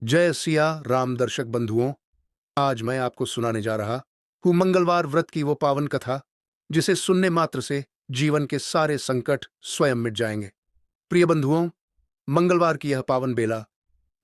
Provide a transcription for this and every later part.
जय सिया राम दर्शक बंधुओं। आज मैं आपको सुनाने जा रहा हूं मंगलवार व्रत की वो पावन कथा जिसे सुनने मात्र से जीवन के सारे संकट स्वयं मिट जाएंगे। प्रिय बंधुओं, मंगलवार की यह पावन बेला,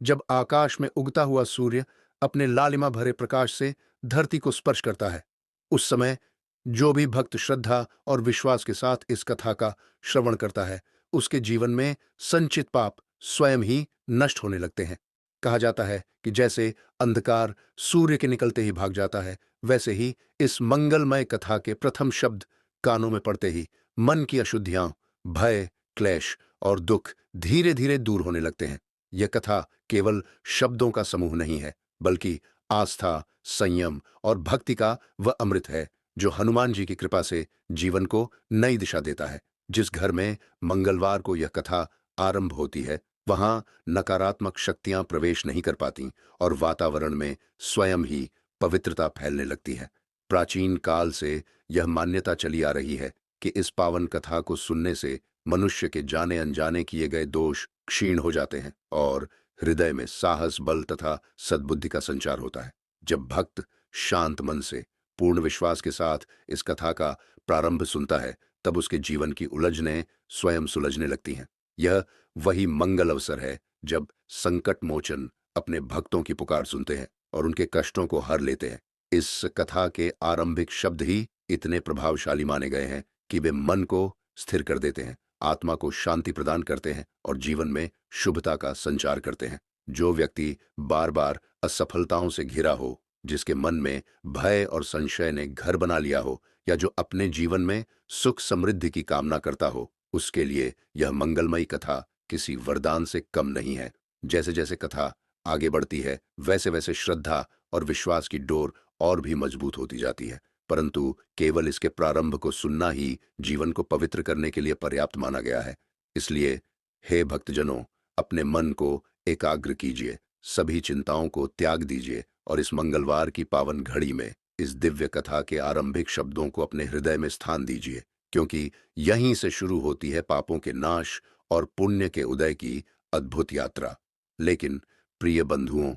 जब आकाश में उगता हुआ सूर्य अपने लालिमा भरे प्रकाश से धरती को स्पर्श करता है, उस समय जो भी भक्त श्रद्धा और विश्वास के साथ इस कथा का श्रवण करता है, उसके जीवन में संचित पाप स्वयं ही नष्ट होने लगते हैं। कहा जाता है कि जैसे अंधकार सूर्य के निकलते ही भाग जाता है, वैसे ही इस मंगलमय कथा के प्रथम शब्द कानों में पड़ते ही मन की अशुद्धियां, भय, क्लेश और दुख धीरे धीरे दूर होने लगते हैं। यह कथा केवल शब्दों का समूह नहीं है, बल्कि आस्था, संयम और भक्ति का वह अमृत है जो हनुमान जी की कृपा से जीवन को नई दिशा देता है। जिस घर में मंगलवार को यह कथा आरंभ होती है, वहां नकारात्मक शक्तियां प्रवेश नहीं कर पाती और वातावरण में स्वयं ही पवित्रता फैलने लगती है। प्राचीन काल से यह मान्यता चली आ रही है कि इस पावन कथा को सुनने से मनुष्य के जाने अनजाने किए गए दोष क्षीण हो जाते हैं और हृदय में साहस, बल तथा सद्बुद्धि का संचार होता है। जब भक्त शांत मन से पूर्ण विश्वास के साथ इस कथा का प्रारंभ सुनता है, तब उसके जीवन की उलझनें स्वयं सुलझने लगती हैं। यह वही मंगल अवसर है जब संकट मोचन अपने भक्तों की पुकार सुनते हैं और उनके कष्टों को हर लेते हैं। इस कथा के आरंभिक शब्द ही इतने प्रभावशाली माने गए हैं कि वे मन को स्थिर कर देते हैं, आत्मा को शांति प्रदान करते हैं और जीवन में शुभता का संचार करते हैं। जो व्यक्ति बार बार असफलताओं से घिरा हो, जिसके मन में भय और संशय ने घर बना लिया हो, या जो अपने जीवन में सुख समृद्धि की कामना करता हो, उसके लिए यह मंगलमयी कथा किसी वरदान से कम नहीं है। जैसे जैसे कथा आगे बढ़ती है, वैसे वैसे श्रद्धा और विश्वास की डोर और भी मजबूत होती जाती है। परंतु केवल इसके प्रारंभ को सुनना ही जीवन को पवित्र करने के लिए पर्याप्त माना गया है। इसलिए हे भक्तजनों, अपने मन को एकाग्र कीजिए, सभी चिंताओं को त्याग दीजिए और इस मंगलवार की पावन घड़ी में इस दिव्य कथा के आरंभिक शब्दों को अपने हृदय में स्थान दीजिए, क्योंकि यहीं से शुरू होती है पापों के नाश और पुण्य के उदय की अद्भुत यात्रा। लेकिन प्रिय बंधुओं,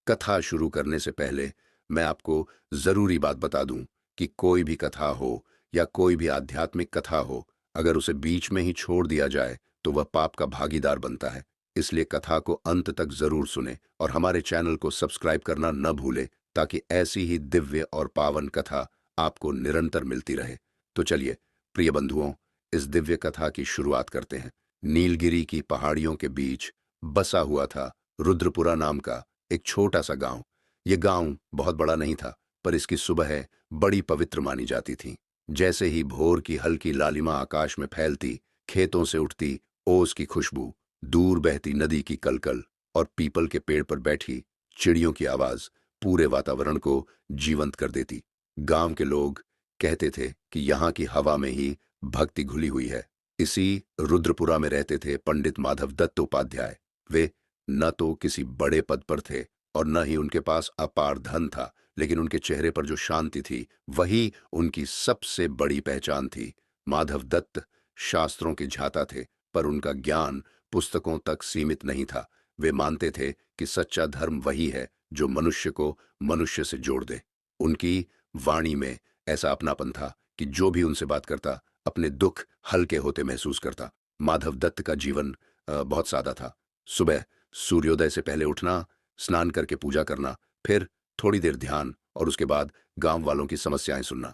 कथा शुरू करने से पहले मैं आपको जरूरी बात बता दूं कि कोई भी कथा हो या कोई भी आध्यात्मिक कथा हो, अगर उसे बीच में ही छोड़ दिया जाए तो वह पाप का भागीदार बनता है। इसलिए कथा को अंत तक जरूर सुने और हमारे चैनल को सब्सक्राइब करना न भूले, ताकि ऐसी ही दिव्य और पावन कथा आपको निरंतर मिलती रहे। तो चलिए प्रिय बंधुओं, इस दिव्य कथा की शुरुआत करते हैं। नीलगिरी की पहाड़ियों के बीच बसा हुआ था रुद्रपुरा नाम का एक छोटा सा गांव। यह गांव बहुत बड़ा नहीं था, पर इसकी सुबह बड़ी पवित्र मानी जाती थी। जैसे ही भोर की हल्की लालिमा आकाश में फैलती, खेतों से उठती ओस की खुशबू, दूर बहती नदी की कलकल और पीपल के पेड़ पर बैठी चिड़ियों की आवाज पूरे वातावरण को जीवंत कर देती। गांव के लोग कहते थे कि यहाँ की हवा में ही भक्ति घुली हुई है। इसी रुद्रपुरा में रहते थे पंडित माधव दत्त उपाध्याय। वे न तो किसी बड़े पद पर थे और न ही उनके पास अपार धन था, लेकिन उनके चेहरे पर जो शांति थी, वही उनकी सबसे बड़ी पहचान थी। माधव दत्त शास्त्रों के झाता थे, पर उनका ज्ञान पुस्तकों तक सीमित नहीं था। वे मानते थे कि सच्चा धर्म वही है जो मनुष्य को मनुष्य से जोड़ दे। उनकी वाणी में ऐसा अपनापन था कि जो भी उनसे बात करता, अपने दुख हल्के होते महसूस करता। माधव दत्त का जीवन बहुत सादा था। सुबह सूर्योदय से पहले उठना, स्नान करके पूजा करना, फिर थोड़ी देर ध्यान और उसके बाद गांव वालों की समस्याएं सुनना,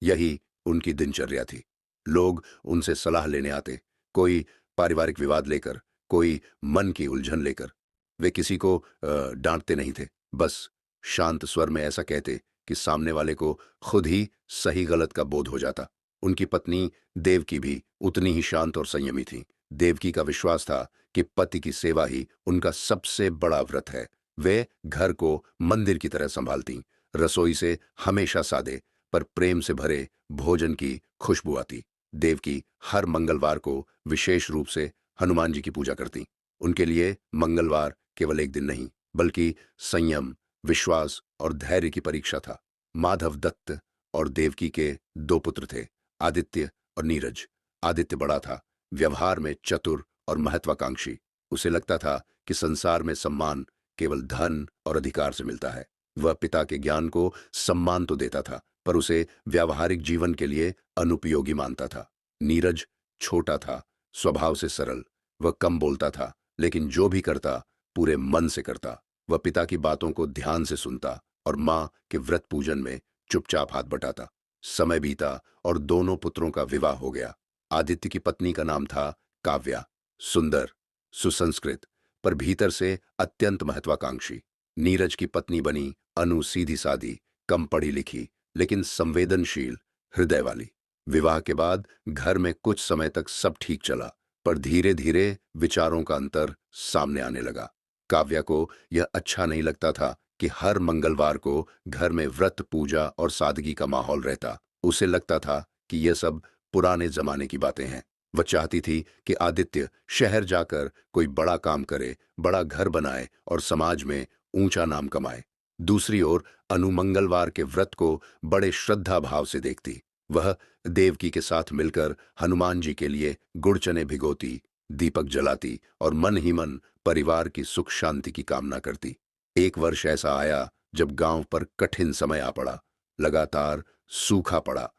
यही उनकी दिनचर्या थी। लोग उनसे सलाह लेने आते, कोई पारिवारिक विवाद लेकर, कोई मन की उलझन लेकर। वे किसी को डांटते नहीं थे, बस शांत स्वर में ऐसा कहते कि सामने वाले को खुद ही सही गलत का बोध हो जाता। उनकी पत्नी देवकी भी उतनी ही शांत और संयमी थी। देवकी का विश्वास था कि पति की सेवा ही उनका सबसे बड़ा व्रत है। वे घर को मंदिर की तरह संभालती, रसोई से हमेशा सादे पर प्रेम से भरे भोजन की खुशबू आती। देवकी हर मंगलवार को विशेष रूप से हनुमान जी की पूजा करती। उनके लिए मंगलवार केवल एक दिन नहीं, बल्कि संयम, विश्वास और धैर्य की परीक्षा था। माधव दत्त और देवकी के दो पुत्र थे, आदित्य और नीरज। आदित्य बड़ा था, व्यवहार में चतुर और महत्वाकांक्षी। उसे लगता था कि संसार में सम्मान केवल धन और अधिकार से मिलता है। वह पिता के ज्ञान को सम्मान तो देता था, पर उसे व्यावहारिक जीवन के लिए अनुपयोगी मानता था। नीरज छोटा था, स्वभाव से सरल। वह कम बोलता था, लेकिन जो भी करता पूरे मन से करता। वह पिता की बातों को ध्यान से सुनता और माँ के व्रत पूजन में चुपचाप हाथ बटाता। समय बीता और दोनों पुत्रों का विवाह हो गया। आदित्य की पत्नी का नाम था काव्या। सुंदर, सुसंस्कृत, पर भीतर से अत्यंत महत्वाकांक्षी। नीरज की पत्नी बनी अनु, सीधी सादी, कम पढ़ी लिखी, लेकिन संवेदनशील हृदय वाली। विवाह के बाद घर में कुछ समय तक सब ठीक चला, पर धीरे धीरे विचारों का अंतर सामने आने लगा। काव्या को यह अच्छा नहीं लगता था कि हर मंगलवार को घर में व्रत पूजा और सादगी का माहौल रहता। उसे लगता था कि यह सब पुराने जमाने की बातें हैं। वह चाहती थी कि आदित्य शहर जाकर कोई बड़ा काम करे, बड़ा घर बनाए और समाज में ऊंचा नाम कमाए। दूसरी ओर अनु मंगलवार के व्रत को बड़े श्रद्धा भाव से देखती। वह देवकी के साथ मिलकर हनुमान जी के लिए गुड़ चने भिगोती, दीपक जलाती और मन ही मन परिवार की सुख शांति की कामना करती। एक वर्ष ऐसा आया जब गांव पर कठिन समय आ पड़ा। लगातार सूखा पड़ा,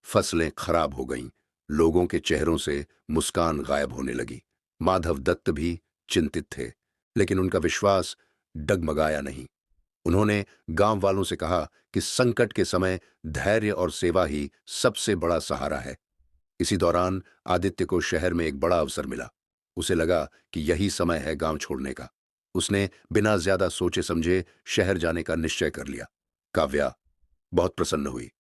फसलें खराब हो गईं, लोगों के चेहरों से मुस्कान गायब होने लगी। माधव दत्त भी चिंतित थे, लेकिन उनका विश्वास डगमगाया नहीं। उन्होंने गांव वालों से कहा कि संकट के समय धैर्य और सेवा ही सबसे बड़ा सहारा है। इसी दौरान आदित्य को शहर में एक बड़ा अवसर मिला। उसे लगा कि यही समय है गांव छोड़ने का। उसने बिना ज्यादा सोचे समझे शहर जाने का निश्चय कर लिया। काव्या बहुत प्रसन्न हुई।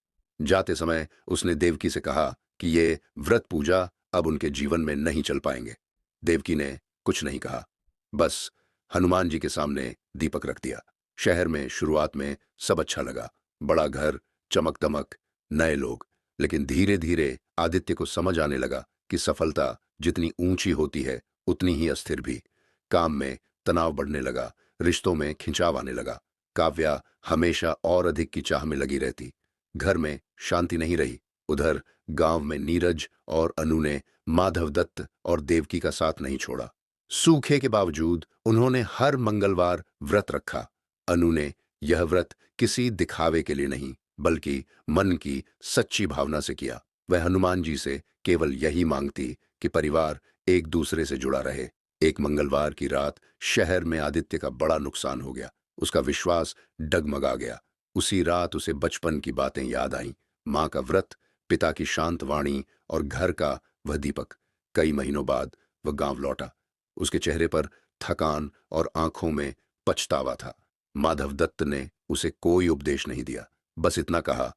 जाते समय उसने देवकी से कहा कि ये व्रत पूजा अब उनके जीवन में नहीं चल पाएंगे। देवकी ने कुछ नहीं कहा, बस हनुमान जी के सामने दीपक रख दिया। शहर में शुरुआत में सब अच्छा लगा, बड़ा घर, चमक दमक, नए लोग। लेकिन धीरे धीरे आदित्य को समझ आने लगा कि सफलता जितनी ऊंची होती है उतनी ही अस्थिर भी। काम में तनाव बढ़ने लगा, रिश्तों में खिंचाव आने लगा। काव्या हमेशा और अधिक की चाह में लगी रहती। घर में शांति नहीं रही। उधर गांव में नीरज और अनु ने माधव दत्त और देवकी का साथ नहीं छोड़ा। सूखे के बावजूद उन्होंने हर मंगलवार व्रत रखा। अनु ने यह व्रत किसी दिखावे के लिए नहीं, बल्कि मन की सच्ची भावना से किया। वह हनुमान जी से केवल यही मांगती कि परिवार एक दूसरे से जुड़ा रहे। एक मंगलवार की रात शहर में आदित्य का बड़ा नुकसान हो गया। उसका विश्वास डगमगा गया। उसी रात उसे बचपन की बातें याद आईं, माँ का व्रत, पिता की शांत वाणी और घर का वह दीपक। कई महीनों बाद वह गांव लौटा। उसके चेहरे पर थकान और आंखों में पछतावा था। माधव दत्त ने उसे कोई उपदेश नहीं दिया, बस इतना कहा,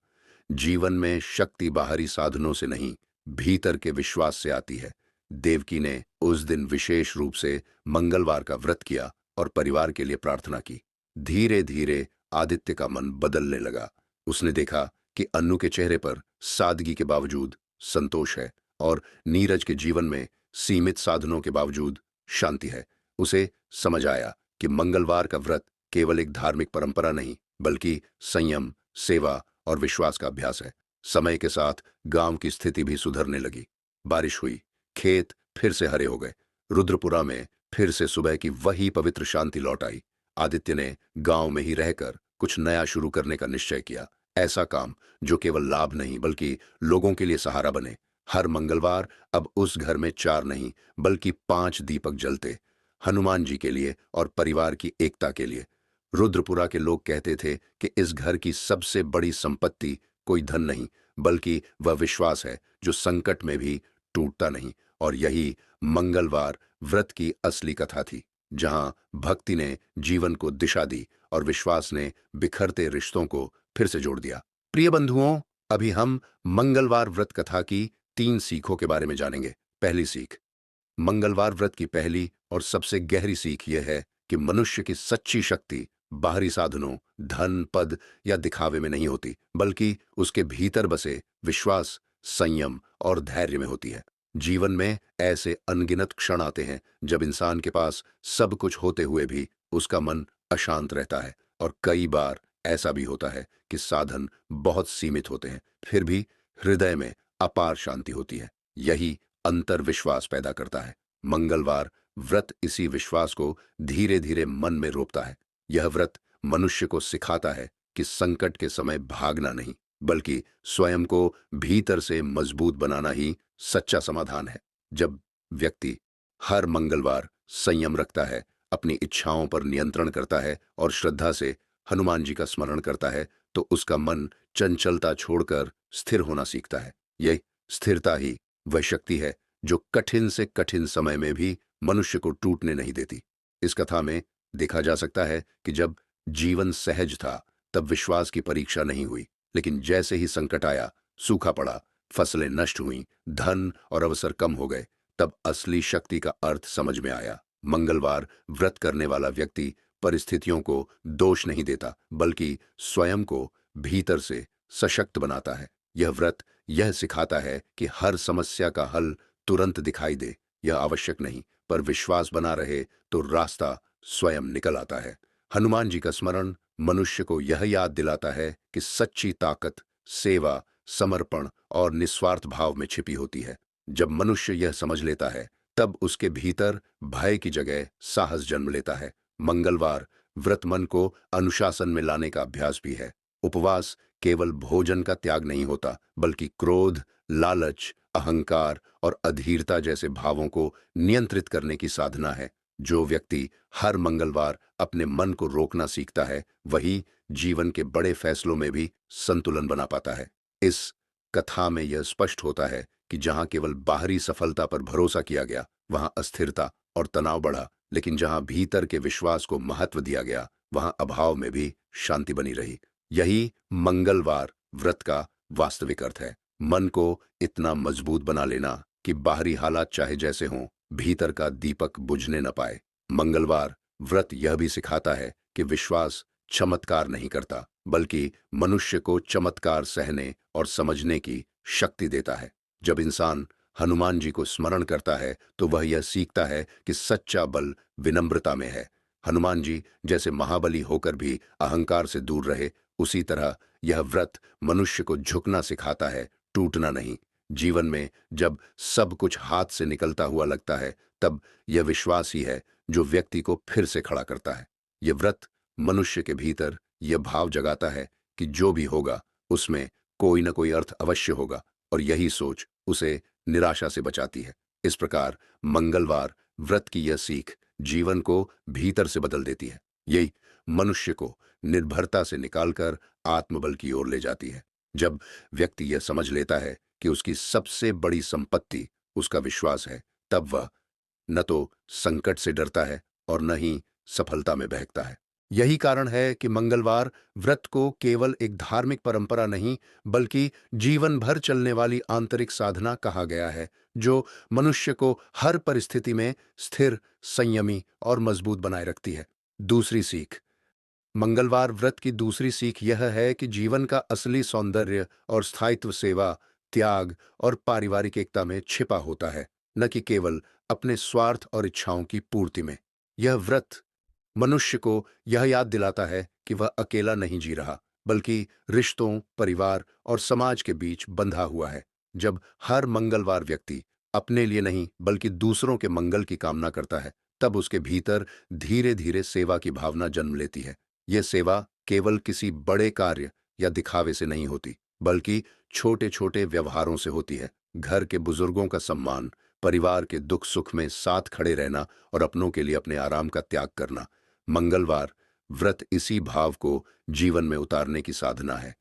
जीवन में शक्ति बाहरी साधनों से नहीं, भीतर के विश्वास से आती है। देवकी ने उस दिन विशेष रूप से मंगलवार का व्रत किया और परिवार के लिए प्रार्थना की। धीरे धीरे आदित्य का मन बदलने लगा। उसने देखा कि अन्नू के चेहरे पर सादगी के बावजूद संतोष है और नीरज के जीवन में सीमित साधनों के बावजूद शांति है। उसे समझ आया कि मंगलवार का व्रत केवल एक धार्मिक परंपरा नहीं, बल्कि संयम, सेवा और विश्वास का अभ्यास है। समय के साथ गांव की स्थिति भी सुधरने लगी। बारिश हुई, खेत फिर से हरे हो गए। रुद्रपुरा में फिर से सुबह की वही पवित्र शांति लौट आई। आदित्य ने गांव में ही रहकर कुछ नया शुरू करने का निश्चय किया। ऐसा काम जो केवल लाभ नहीं बल्कि लोगों के लिए सहारा बने। हर मंगलवार अब उस घर में 4 नहीं बल्कि 5 दीपक जलते, हनुमान जी के लिए और परिवार की एकता के लिए। रुद्रपुरा के लोग कहते थे कि इस घर की सबसे बड़ी संपत्ति कोई धन नहीं, बल्कि वह विश्वास है जो संकट में भी टूटता नहीं। और यही मंगलवार व्रत की असली कथा थी, जहां भक्ति ने जीवन को दिशा दी और विश्वास ने बिखरते रिश्तों को फिर से जोड़ दिया। प्रिय बंधुओं, अभी हम मंगलवार व्रत कथा की 3 सीखों के बारे में जानेंगे। पहली सीख, मंगलवार व्रत की पहली और सबसे गहरी सीख यह है कि मनुष्य की सच्ची शक्ति बाहरी साधनों, धन, पद या दिखावे में नहीं होती, बल्कि उसके भीतर बसे विश्वास, संयम और धैर्य में होती है। जीवन में ऐसे अनगिनत क्षण आते हैं जब इंसान के पास सब कुछ होते हुए भी उसका मन अशांत रहता है, और कई बार ऐसा भी होता है कि साधन बहुत सीमित होते हैं, फिर भी हृदय में अपार शांति होती है। यही अंतर विश्वास पैदा करता है। मंगलवार व्रत इसी विश्वास को धीरे धीरे मन में रोपता है। यह व्रत मनुष्य को सिखाता है कि संकट के समय भागना नहीं, बल्कि स्वयं को भीतर से मजबूत बनाना ही सच्चा समाधान है। जब व्यक्ति हर मंगलवार संयम रखता है, अपनी इच्छाओं पर नियंत्रण करता है और श्रद्धा से हनुमान जी का स्मरण करता है, तो उसका मन चंचलता छोड़कर स्थिर होना सीखता है। यह स्थिरता ही वह शक्ति है जो कठिन से कठिन समय में भी मनुष्य को टूटने नहीं देती। इस कथा में देखा जा सकता है कि जब जीवन सहज था, तब विश्वास की परीक्षा नहीं हुई, लेकिन जैसे ही संकट आया, सूखा पड़ा, फसलें नष्ट हुईं, धन और अवसर कम हो गए, तब असली शक्ति का अर्थ समझ में आया। मंगलवार व्रत करने वाला व्यक्ति परिस्थितियों को दोष नहीं देता, बल्कि स्वयं को भीतर से सशक्त बनाता है। यह व्रत यह सिखाता है कि हर समस्या का हल तुरंत दिखाई दे, यह आवश्यक नहीं, पर विश्वास बना रहे तो रास्ता स्वयं निकल आता है। हनुमान जी का स्मरण मनुष्य को यह याद दिलाता है कि सच्ची ताकत सेवा, समर्पण और निस्वार्थ भाव में छिपी होती है। जब मनुष्य यह समझ लेता है, तब उसके भीतर भय की जगह साहस जन्म लेता है। मंगलवार व्रत मन को अनुशासन में लाने का अभ्यास भी है। उपवास केवल भोजन का त्याग नहीं होता, बल्कि क्रोध, लालच, अहंकार और अधीरता जैसे भावों को नियंत्रित करने की साधना है। जो व्यक्ति हर मंगलवार अपने मन को रोकना सीखता है, वही जीवन के बड़े फैसलों में भी संतुलन बना पाता है। इस कथा में यह स्पष्ट होता है कि जहां केवल बाहरी सफलता पर भरोसा किया गया, वहां अस्थिरता और तनाव बढ़ा, लेकिन जहां भीतर के विश्वास को महत्व दिया गया, वहां अभाव में भी शांति बनी रही। यही मंगलवार व्रत का वास्तविक अर्थ है। मन को इतना मजबूत बना लेना कि बाहरी हालात चाहे जैसे हों, भीतर का दीपक बुझने न पाए। मंगलवार व्रत यह भी सिखाता है कि विश्वास चमत्कार नहीं करता, बल्कि मनुष्य को चमत्कार सहने और समझने की शक्ति देता है। जब इंसान हनुमान जी को स्मरण करता है, तो वह यह सीखता है कि सच्चा बल विनम्रता में है। हनुमान जी जैसे महाबली होकर भी अहंकार से दूर रहे, उसी तरह यह व्रत मनुष्य को झुकना सिखाता है, टूटना नहीं। जीवन में जब सब कुछ हाथ से निकलता हुआ लगता है, तब यह विश्वास ही है जो व्यक्ति को फिर से खड़ा करता है। यह व्रत मनुष्य के भीतर यह भाव जगाता है कि जो भी होगा, उसमें कोई न कोई अर्थ अवश्य होगा, और यही सोच उसे निराशा से बचाती है। इस प्रकार मंगलवार व्रत की यह सीख जीवन को भीतर से बदल देती है। यही मनुष्य को निर्भरता से निकालकर आत्मबल की ओर ले जाती है। जब व्यक्ति यह समझ लेता है कि उसकी सबसे बड़ी संपत्ति उसका विश्वास है, तब वह न तो संकट से डरता है और न ही सफलता में बहकता है। यही कारण है कि मंगलवार व्रत को केवल एक धार्मिक परंपरा नहीं, बल्कि जीवन भर चलने वाली आंतरिक साधना कहा गया है, जो मनुष्य को हर परिस्थिति में स्थिर, संयमी और मजबूत बनाए रखती है। दूसरी सीख मंगलवार व्रत की दूसरी सीख यह है कि जीवन का असली सौंदर्य और स्थायित्व सेवा, त्याग और पारिवारिक एकता में छिपा होता है, न कि केवल अपने स्वार्थ और इच्छाओं की पूर्ति में। यह व्रत मनुष्य को यह याद दिलाता है कि वह अकेला नहीं जी रहा, बल्कि रिश्तों, परिवार और समाज के बीच बंधा हुआ है। जब हर मंगलवार व्यक्ति अपने लिए नहीं, बल्कि दूसरों के मंगल की कामना करता है, तब उसके भीतर धीरे धीरे सेवा की भावना जन्म लेती है। यह सेवा केवल किसी बड़े कार्य या दिखावे से नहीं होती, बल्कि छोटे छोटे व्यवहारों से होती है। घर के बुजुर्गों का सम्मान, परिवार के दुख सुख में साथ खड़े रहना और अपनों के लिए अपने आराम का त्याग करना। मंगलवार व्रत इसी भाव को जीवन में उतारने की साधना है।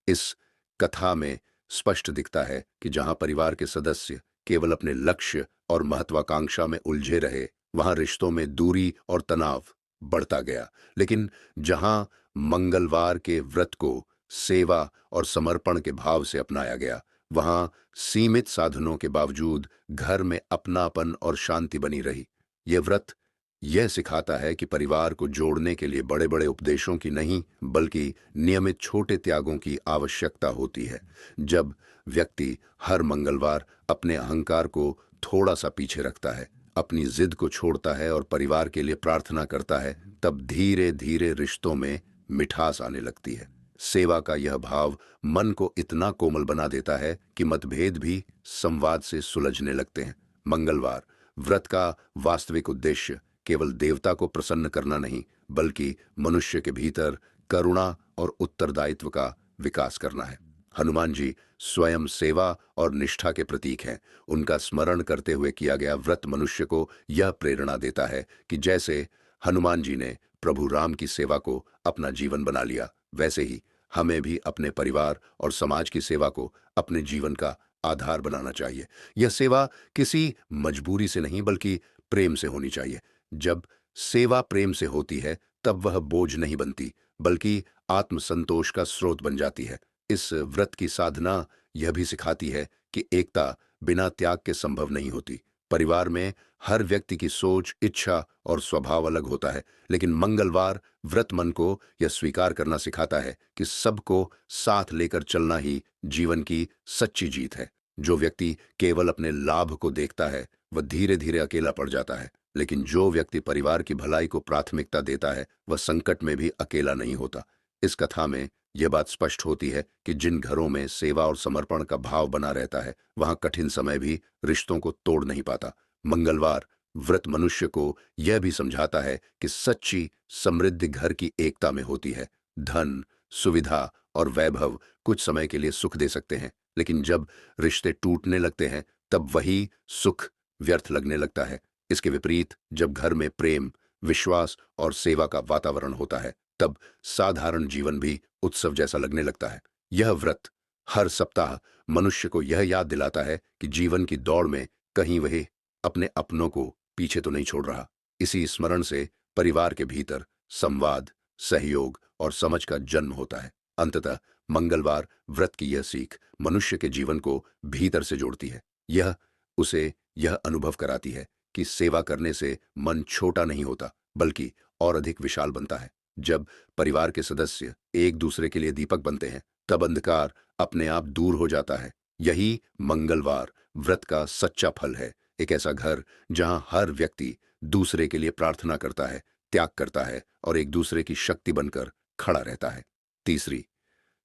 इस कथा में स्पष्ट दिखता है कि जहां परिवार के सदस्य केवल अपने लक्ष्य और महत्वाकांक्षा में उलझे रहे, वहां रिश्तों में दूरी और तनाव बढ़ता गया। लेकिन जहां मंगलवार के व्रत को सेवा और समर्पण के भाव से अपनाया गया, वहां सीमित साधनों के बावजूद घर में अपनापन और शांति बनी रही। यह व्रत यह सिखाता है कि परिवार को जोड़ने के लिए बड़े बड़े उपदेशों की नहीं, बल्कि नियमित छोटे त्यागों की आवश्यकता होती है। जब व्यक्ति हर मंगलवार अपने अहंकार को थोड़ा सा पीछे रखता है, अपनी जिद को छोड़ता है और परिवार के लिए प्रार्थना करता है, तब धीरे धीरे रिश्तों में मिठास आने लगती है। सेवा का यह भाव मन को इतना कोमल बना देता है कि मतभेद भी संवाद से सुलझने लगते हैं। मंगलवार व्रत का वास्तविक उद्देश्य केवल देवता को प्रसन्न करना नहीं, बल्कि मनुष्य के भीतर करुणा और उत्तरदायित्व का विकास करना है। हनुमान जी स्वयं सेवा और निष्ठा के प्रतीक हैं। उनका स्मरण करते हुए किया गया व्रत मनुष्य को यह प्रेरणा देता है कि जैसे हनुमान जी ने प्रभु राम की सेवा को अपना जीवन बना लिया, वैसे ही हमें भी अपने परिवार और समाज की सेवा को अपने जीवन का आधार बनाना चाहिए। यह सेवा किसी मजबूरी से नहीं बल्कि प्रेम से होनी चाहिए। जब सेवा प्रेम से होती है तब वह बोझ नहीं बनती, बल्कि आत्मसंतोष का स्रोत बन जाती है। इस व्रत की साधना यह भी सिखाती है कि एकता बिना त्याग के संभव नहीं होती। परिवार में हर व्यक्ति की सोच, इच्छा और स्वभाव अलग होता है, लेकिन मंगलवार व्रत मन को यह स्वीकार करना सिखाता है कि सबको साथ लेकर चलना ही जीवन की सच्ची जीत है। जो व्यक्ति केवल अपने लाभ को देखता है वह धीरे धीरे अकेला पड़ जाता है, लेकिन जो व्यक्ति परिवार की भलाई को प्राथमिकता देता है वह संकट में भी अकेला नहीं होता। इस कथा में यह बात स्पष्ट होती है कि जिन घरों में सेवा और समर्पण का भाव बना रहता है वहां कठिन समय भी रिश्तों को तोड़ नहीं पाता। मंगलवार व्रत मनुष्य को यह भी समझाता है कि सच्ची समृद्धि घर की एकता में होती है। धन, सुविधा और वैभव कुछ समय के लिए सुख दे सकते हैं, लेकिन जब रिश्ते टूटने लगते हैं तब वही सुख व्यर्थ लगने लगता है। इसके विपरीत जब घर में प्रेम, विश्वास और सेवा का वातावरण होता है तब साधारण जीवन भी उत्सव जैसा लगने लगता है। यह व्रत हर सप्ताह मनुष्य को यह याद दिलाता है कि जीवन की दौड़ में कहीं वह अपने अपनों को पीछे तो नहीं छोड़ रहा। इसी स्मरण से परिवार के भीतर संवाद, सहयोग और समझ का जन्म होता है। अंततः मंगलवार व्रत की यह सीख मनुष्य के जीवन को भीतर से जोड़ती है। यह उसे यह अनुभव कराती है कि सेवा करने से मन छोटा नहीं होता बल्कि और अधिक विशाल बनता है। जब परिवार के सदस्य एक दूसरे के लिए दीपक बनते हैं तब अंधकार अपने आप दूर हो जाता है। यही मंगलवार व्रत का सच्चा फल है। एक ऐसा घर जहां हर व्यक्ति दूसरे के लिए प्रार्थना करता है, त्याग करता है और एक दूसरे की शक्ति बनकर खड़ा रहता है। तीसरी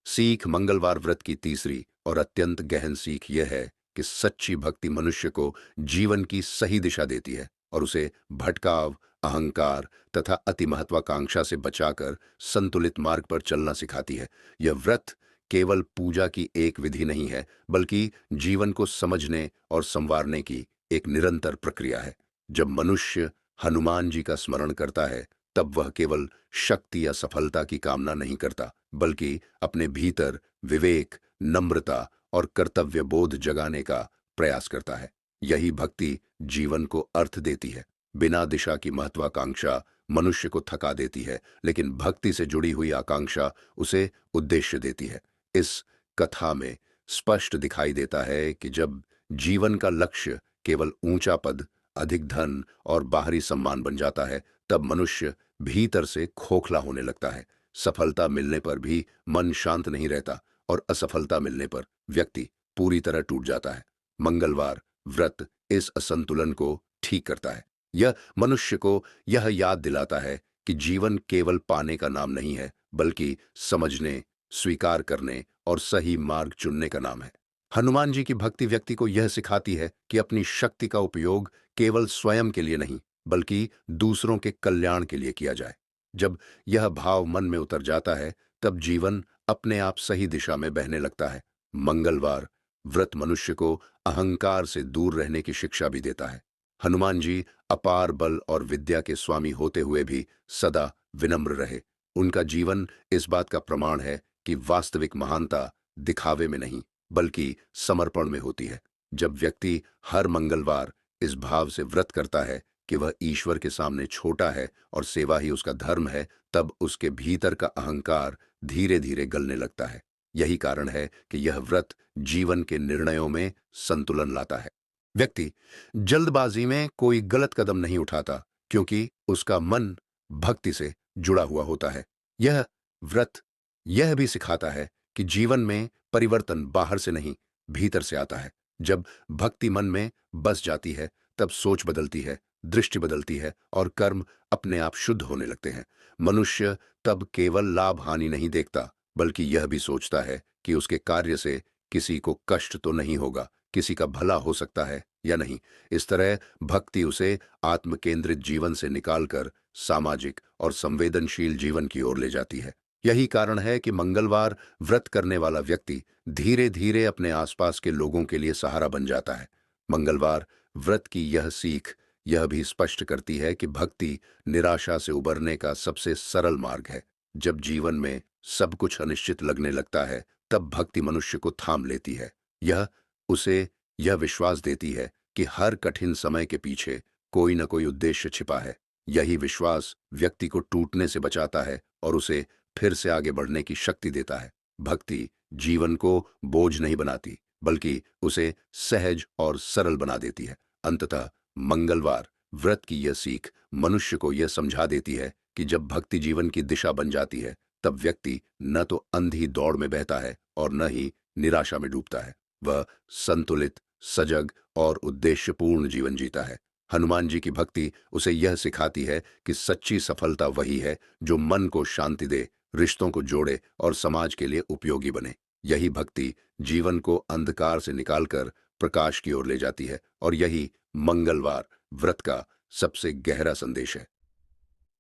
सीख मंगलवार व्रत की तीसरी और अत्यंत गहन सीख यह है कि सच्ची भक्ति मनुष्य को जीवन की सही दिशा देती है और उसे भटकाव, अहंकार तथा अति महत्वाकांक्षा से बचाकर संतुलित मार्ग पर चलना सिखाती है। यह व्रत केवल पूजा की एक विधि नहीं है बल्कि जीवन को समझने और संवारने की एक निरंतर प्रक्रिया है। जब मनुष्य हनुमान जी का स्मरण करता है तब वह केवल शक्ति या सफलता की कामना नहीं करता बल्कि अपने भीतर विवेक, नम्रता और कर्तव्य बोध जगाने का प्रयास करता है। यही भक्ति जीवन को अर्थ देती है। बिना दिशा की महत्वाकांक्षा मनुष्य को थका देती है, लेकिन भक्ति से जुड़ी हुई आकांक्षा उसे उद्देश्य देती है। इस कथा में स्पष्ट दिखाई देता है कि जब जीवन का लक्ष्य केवल ऊंचा पद, अधिक धन और बाहरी सम्मान बन जाता है तब मनुष्य भीतर से खोखला होने लगता है। सफलता मिलने पर भी मन शांत नहीं रहता और असफलता मिलने पर व्यक्ति पूरी तरह टूट जाता है। मंगलवार व्रत इस असंतुलन को ठीक करता है। यह मनुष्य को यह याद दिलाता है कि जीवन केवल पाने का नाम नहीं है बल्कि समझने, स्वीकार करने और सही मार्ग चुनने का नाम है। हनुमान जी की भक्ति व्यक्ति को यह सिखाती है कि अपनी शक्ति का उपयोग केवल स्वयं के लिए नहीं बल्कि दूसरों के कल्याण के लिए किया जाए। जब यह भाव मन में उतर जाता है तब जीवन अपने आप सही दिशा में बहने लगता है। मंगलवार व्रत मनुष्य को अहंकार से दूर रहने की शिक्षा भी देता है। हनुमान जी अपार बल और विद्या के स्वामी होते हुए भी सदा विनम्र रहे। उनका जीवन इस बात का प्रमाण है कि वास्तविक महानता दिखावे में नहीं बल्कि समर्पण में होती है। जब व्यक्ति हर मंगलवार इस भाव से व्रत करता है कि वह ईश्वर के सामने छोटा है और सेवा ही उसका धर्म है, तब उसके भीतर का अहंकार धीरे धीरे गलने लगता है। यही कारण है कि यह व्रत जीवन के निर्णयों में संतुलन लाता है। व्यक्ति जल्दबाजी में कोई गलत कदम नहीं उठाता क्योंकि उसका मन भक्ति से जुड़ा हुआ होता है। यह व्रत यह भी सिखाता है कि जीवन में परिवर्तन बाहर से नहीं, भीतर से आता है। जब भक्ति मन में बस जाती है तब सोच बदलती है, दृष्टि बदलती है और कर्म अपने आप शुद्ध होने लगते हैं। मनुष्य तब केवल लाभ हानि नहीं देखता बल्कि यह भी सोचता है कि उसके कार्य से किसी को कष्ट तो नहीं होगा, किसी का भला हो सकता है या नहीं। इस तरह भक्ति उसे आत्मकेंद्रित जीवन से निकालकर सामाजिक और संवेदनशील जीवन की ओर ले जाती है। यही कारण है कि मंगलवार व्रत करने वाला व्यक्ति धीरे धीरे अपने आसपास के लोगों के लिए सहारा बन जाता है। मंगलवार व्रत की यह सीख यह भी स्पष्ट करती है कि भक्ति निराशा से उबरने का सबसे सरल मार्ग है। जब जीवन में सब कुछ अनिश्चित लगने लगता है, तब भक्ति मनुष्य को थाम लेती है। यह उसे यह विश्वास देती है कि हर कठिन समय के पीछे कोई न कोई उद्देश्य छिपा है। यही विश्वास व्यक्ति को टूटने से बचाता है और उसे फिर से आगे बढ़ने की शक्ति देता है। भक्ति जीवन को बोझ नहीं बनाती, बल्कि उसे सहज और सरल बना देती है। अंततः मंगलवार व्रत की यह सीख मनुष्य को यह समझा देती है कि जब भक्ति जीवन की दिशा बन जाती है, तब व्यक्ति न तो अंधी दौड़ में बहता है और न ही निराशा में डूबता है। वह संतुलित, सजग और उद्देश्यपूर्ण जीवन जीता है। हनुमान जी की भक्ति उसे यह सिखाती है कि सच्ची सफलता वही है जो मन को शांति दे, रिश्तों को जोड़े और समाज के लिए उपयोगी बने। यही भक्ति जीवन को अंधकार से निकालकर प्रकाश की ओर ले जाती है और यही मंगलवार व्रत का सबसे गहरा संदेश है।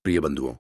प्रिय बंधुओं,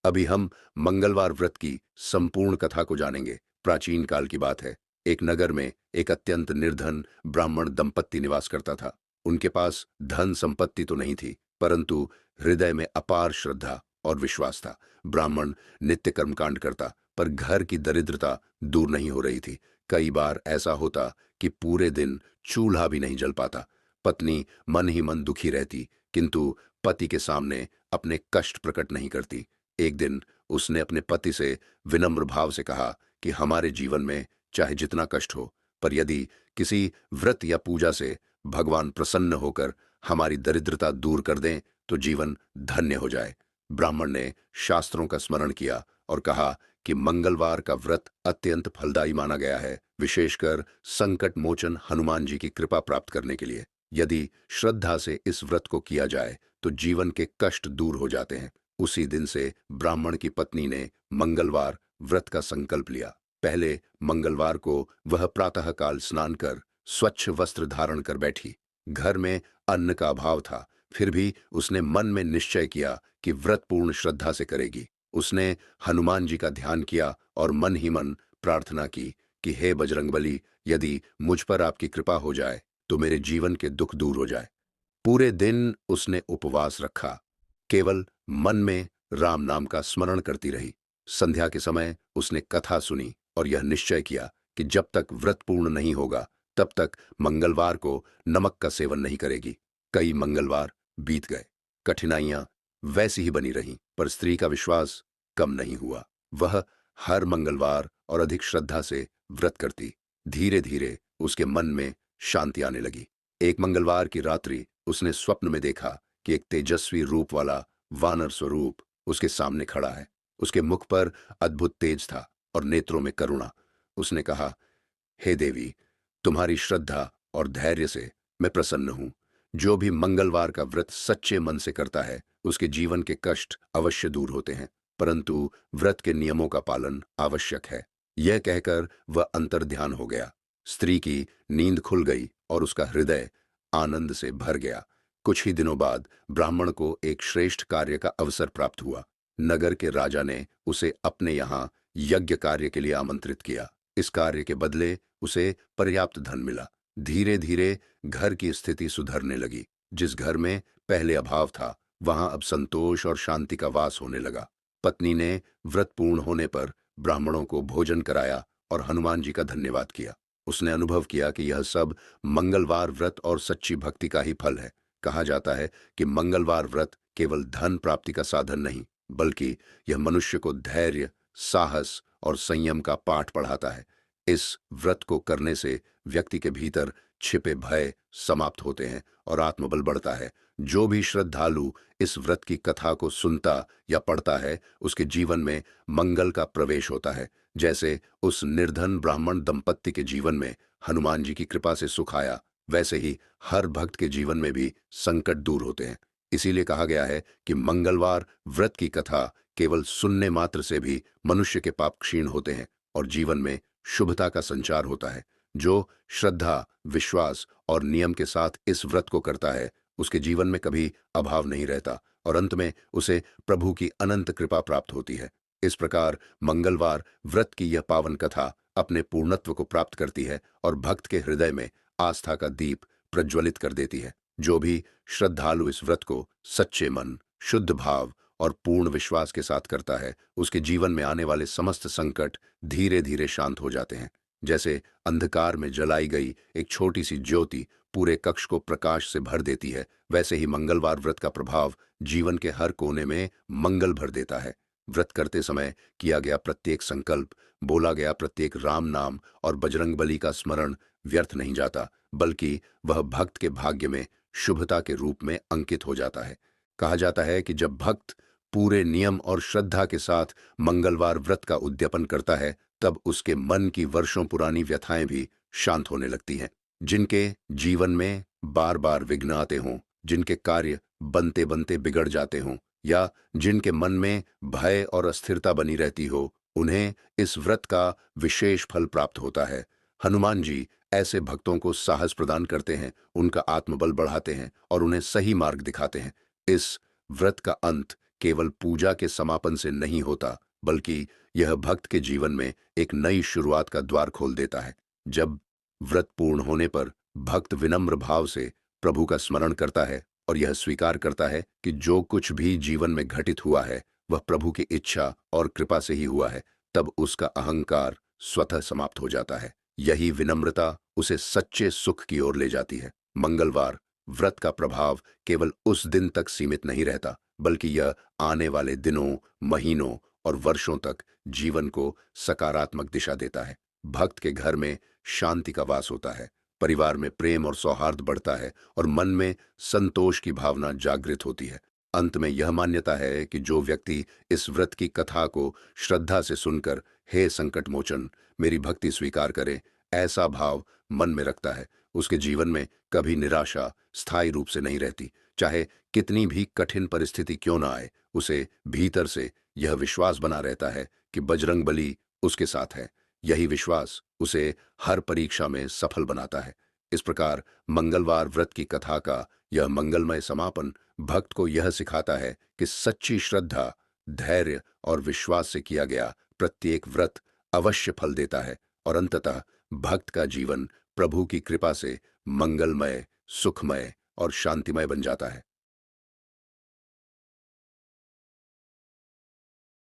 अभी हम मंगलवार व्रत की संपूर्ण कथा को जानेंगे। प्राचीन काल की बात है। एक नगर में एक अत्यंत निर्धन ब्राह्मण दंपत्ति निवास करता था। उनके पास धन संपत्ति तो नहीं थी, परंतु हृदय में अपार श्रद्धा और विश्वास था। ब्राह्मण नित्य कर्मकांड करता, पर घर की दरिद्रता दूर नहीं हो रही थी। कई बार ऐसा होता कि पूरे दिन चूल्हा भी नहीं जल पाता। पत्नी मन ही मन दुखी रहती, किंतु पति के सामने अपने कष्ट प्रकट नहीं करती। एक दिन उसने अपने पति से विनम्र भाव से कहा कि हमारे जीवन में चाहे जितना कष्ट हो, पर यदि किसी व्रत या पूजा से भगवान प्रसन्न होकर हमारी दरिद्रता दूर कर दें, तो जीवन धन्य हो जाए। ब्राह्मण ने शास्त्रों का स्मरण किया और कहा कि मंगलवार का व्रत अत्यंत फलदायी माना गया है, विशेषकर संकट मोचन हनुमान जी की कृपा प्राप्त करने के लिए। यदि श्रद्धा से इस व्रत को किया जाए तो जीवन के कष्ट दूर हो जाते हैं। उसी दिन से ब्राह्मण की पत्नी ने मंगलवार व्रत का संकल्प लिया। पहले मंगलवार को वह प्रातःकाल स्नान कर स्वच्छ वस्त्र धारण कर बैठी। घर में अन्न का अभाव था, फिर भी उसने मन में निश्चय किया कि व्रत पूर्ण श्रद्धा से करेगी। उसने हनुमान जी का ध्यान किया और मन ही मन प्रार्थना की कि हे बजरंगबली, यदि मुझ पर आपकी कृपा हो जाए तो मेरे जीवन के दुख दूर हो जाए। पूरे दिन उसने उपवास रखा, केवल मन में राम नाम का स्मरण करती रही। संध्या के समय उसने कथा सुनी और यह निश्चय किया कि जब तक व्रत पूर्ण नहीं होगा, तब तक मंगलवार को नमक का सेवन नहीं करेगी। कई मंगलवार बीत गए, कठिनाइयां वैसी ही बनी रहीं, पर स्त्री का विश्वास कम नहीं हुआ। वह हर मंगलवार और अधिक श्रद्धा से व्रत करती। धीरे धीरे उसके मन में शांति आने लगी। एक मंगलवार की रात्रि उसने स्वप्न में देखा कि एक तेजस्वी रूप वाला वानर स्वरूप उसके सामने खड़ा है। उसके मुख पर अद्भुत तेज था और नेत्रों में करुणा। उसने कहा, हे देवी, तुम्हारी श्रद्धा और धैर्य से मैं प्रसन्न हूं। जो भी मंगलवार का व्रत सच्चे मन से करता है, उसके जीवन के कष्ट अवश्य दूर होते हैं, परंतु व्रत के नियमों का पालन आवश्यक है। यह कहकर वह अंतर्ध्यान हो गया। स्त्री की नींद खुल गई और उसका हृदय आनंद से भर गया। कुछ ही दिनों बाद ब्राह्मण को एक श्रेष्ठ कार्य का अवसर प्राप्त हुआ। नगर के राजा ने उसे अपने यहाँ यज्ञ कार्य के लिए आमंत्रित किया। इस कार्य के बदले उसे पर्याप्त धन मिला। धीरे धीरे घर की स्थिति सुधरने लगी। जिस घर में पहले अभाव था, वहां अब संतोष और शांति का वास होने लगा। पत्नी ने व्रत पूर्ण होने पर ब्राह्मणों को भोजन कराया और हनुमान जी का धन्यवाद किया। उसने अनुभव किया कि यह सब मंगलवार व्रत और सच्ची भक्ति का ही फल है। कहा जाता है कि मंगलवार व्रत केवल धन प्राप्ति का साधन नहीं, बल्कि यह मनुष्य को धैर्य, साहस और संयम का पाठ पढ़ाता है। इस व्रत को करने से व्यक्ति के भीतर छिपे भय समाप्त होते हैं और आत्मबल बढ़ता है। जो भी श्रद्धालु इस व्रत की कथा को सुनता या पढ़ता है, उसके जीवन में मंगल का प्रवेश होता है। जैसे उस निर्धन ब्राह्मण दंपत्ति के जीवन में हनुमान जी की कृपा से सुख आया, वैसे ही हर भक्त के जीवन में भी संकट दूर होते हैं। इसीलिए कहा गया है कि मंगलवार व्रत की कथा केवल सुनने मात्र से भी मनुष्य के पाप क्षीण होते हैं और जीवन में शुभता का संचार होता है। जो श्रद्धा, विश्वास और नियम के साथ इस व्रत को करता है, उसके जीवन में कभी अभाव नहीं रहता और अंत में उसे प्रभु की अनंत कृपा प्राप्त होती है। इस प्रकार मंगलवार व्रत की यह पावन कथा अपने पूर्णत्व को प्राप्त करती है और भक्त के हृदय में आस्था का दीप प्रज्वलित कर देती है। जो भी श्रद्धालु इस व्रत को सच्चे मन, शुद्ध भाव और पूर्ण विश्वास के साथ करता है, उसके जीवन में आने वाले समस्त संकट धीरे धीरे शांत हो जाते हैं। जैसे अंधकार में जलाई गई एक छोटी सी ज्योति पूरे कक्ष को प्रकाश से भर देती है, वैसे ही मंगलवार व्रत का प्रभाव जीवन के हर कोने में मंगल भर देता है। व्रत करते समय किया गया प्रत्येक संकल्प, बोला गया प्रत्येक राम नाम और बजरंगबली का स्मरण व्यर्थ नहीं जाता, बल्कि वह भक्त के भाग्य में शुभता के रूप में अंकित हो जाता है। कहा जाता है कि जब भक्त पूरे नियम और श्रद्धा के साथ मंगलवार व्रत का उद्यापन करता है, तब उसके मन की वर्षों पुरानी व्यथाएं भी शांत होने लगती हैं। जिनके जीवन में बार बार विघ्न आते हों, जिनके कार्य बनते बनते बिगड़ जाते हों या जिनके मन में भय और अस्थिरता बनी रहती हो, उन्हें इस व्रत का विशेष फल प्राप्त होता है। हनुमान जी ऐसे भक्तों को साहस प्रदान करते हैं, उनका आत्मबल बढ़ाते हैं और उन्हें सही मार्ग दिखाते हैं। इस व्रत का अंत केवल पूजा के समापन से नहीं होता, बल्कि यह भक्त के जीवन में एक नई शुरुआत का द्वार खोल देता है। जब व्रत पूर्ण होने पर भक्त विनम्र भाव से प्रभु का स्मरण करता है और यह स्वीकार करता है कि जो कुछ भी जीवन में घटित हुआ है वह प्रभु की इच्छा और कृपा से ही हुआ है, तब उसका अहंकार स्वतः समाप्त हो जाता है। यही विनम्रता उसे सच्चे सुख की ओर ले जाती है। मंगलवार व्रत का प्रभाव केवल उस दिन तक सीमित नहीं रहता, बल्कि यह आने वाले दिनों, महीनों और वर्षों तक जीवन को सकारात्मक दिशा देता है। भक्त के घर में शांति का वास होता है, परिवार में प्रेम और सौहार्द बढ़ता है और मन में संतोष की भावना जागृत होती है। अंत में यह मान्यता है कि जो व्यक्ति इस व्रत की कथा को श्रद्धा से सुनकर हे संकट मोचन मेरी भक्ति स्वीकार करे, ऐसा भाव मन में रखता है, उसके जीवन में कभी निराशा स्थायी रूप से नहीं रहती। चाहे कितनी भी कठिन परिस्थिति क्यों ना आए, उसे भीतर से यह विश्वास बना रहता है कि बजरंगबली उसके साथ है। यही विश्वास उसे हर परीक्षा में सफल बनाता है। इस प्रकार मंगलवार व्रत की कथा का यह मंगलमय समापन भक्त को यह सिखाता है कि सच्ची श्रद्धा, धैर्य और विश्वास से किया गया प्रत्येक व्रत अवश्य फल देता है और अंततः भक्त का जीवन प्रभु की कृपा से मंगलमय, सुखमय और शांतिमय बन जाता है।